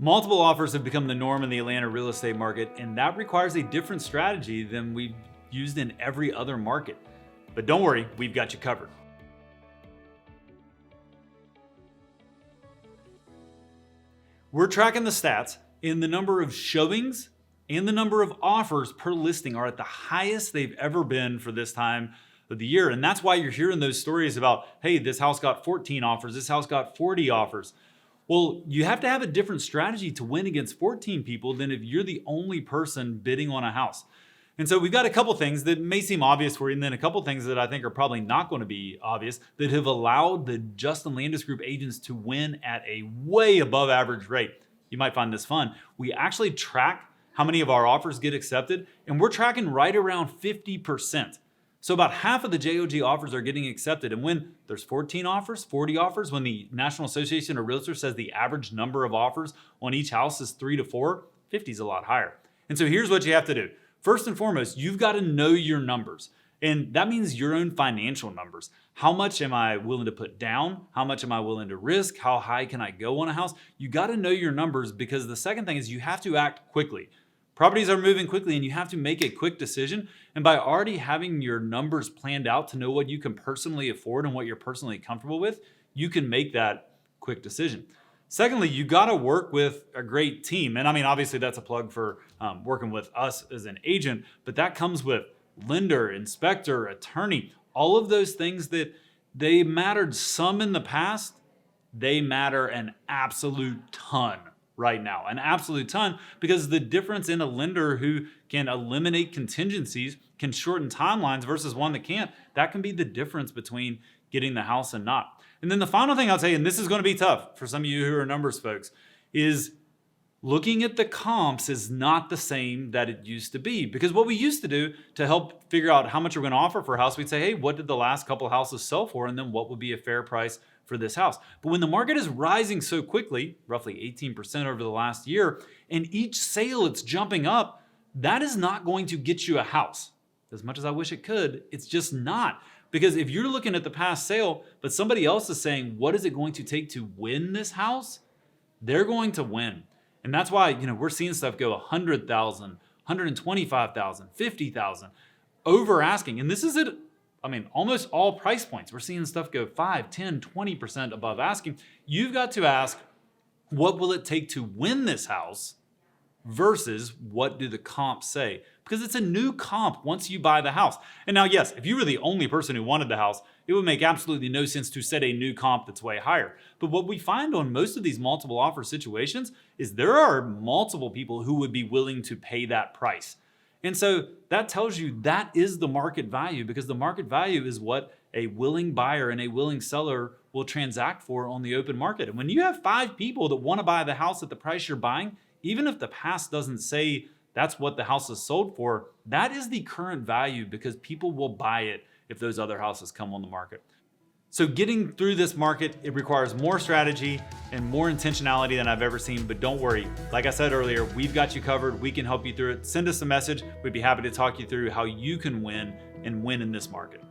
Multiple offers have become the norm in the Atlanta real estate market, and that requires a different strategy than we've used in every other market. But don't worry, we've got you covered. We're tracking the stats, and the number of showings and the number of offers per listing are at the highest they've ever been for this time of the year. And that's why you're hearing those stories about, hey, this house got 14 offers, this house got 40 offers. Well, you have to have a different strategy to win against 14 people than if you're the only person bidding on a house. And so we've got a couple things that may seem obvious for you, and then a couple things that I think are probably not going to be obvious that have allowed the Justin Landis Group agents to win at a way above average rate. You might find this fun. We actually track how many of our offers get accepted, and we're tracking right around 50%. So about half of the JOG offers are getting accepted. And when there's 14 offers, 40 offers, when the National Association of Realtors says the average number of offers on each house is 3 to 4, 50 is a lot higher. And so here's what you have to do. First and foremost, you've got to know your numbers. And that means your own financial numbers. How much am I willing to put down? How much am I willing to risk? How high can I go on a house? You got to know your numbers, because the second thing is you have to act quickly. Properties are moving quickly and you have to make a quick decision. And by already having your numbers planned out to know what you can personally afford and what you're personally comfortable with, you can make that quick decision. Secondly, you got to work with a great team. And I mean, obviously that's a plug for working with us as an agent, but that comes with lender, inspector, attorney, all of those things that they mattered some in the past. They matter an absolute ton right now, an absolute ton, because the difference in a lender who can eliminate contingencies, can shorten timelines versus one that can't, that can be the difference between getting the house and not. And then the final thing I'll tell you, and this is going to be tough for some of you who are numbers folks, is looking at the comps is not the same that it used to be. Because what we used to do to help figure out how much we're going to offer for a house, we'd say, hey, what did the last couple of houses sell for? And then what would be a fair price for this house? But when the market is rising so quickly, roughly 18% over the last year, and each sale it's jumping up, that is not going to get you a house. As much as I wish it could, it's just not. Because if you're looking at the past sale, but somebody else is saying, what is it going to take to win this house? They're going to win. And that's why, we're seeing stuff go 100,000, 125,000, 50,000 over asking. And this is it. I mean, almost all price points. We're seeing stuff go 5, 10, 20% above asking. You've got to ask, what will it take to win this house versus what do the comps say? Because it's a new comp once you buy the house. And now, yes, if you were the only person who wanted the house, it would make absolutely no sense to set a new comp that's way higher. But what we find on most of these multiple offer situations is there are multiple people who would be willing to pay that price. And so that tells you that is the market value, because the market value is what a willing buyer and a willing seller will transact for on the open market. And when you have 5 people that want to buy the house at the price you're buying, even if the past doesn't say that's what the house is sold for, that is the current value, because people will buy it if those other houses come on the market. So getting through this market, it requires more strategy and more intentionality than I've ever seen, but don't worry. Like I said earlier, we've got you covered. We can help you through it. Send us a message. We'd be happy to talk you through how you can win and win in this market.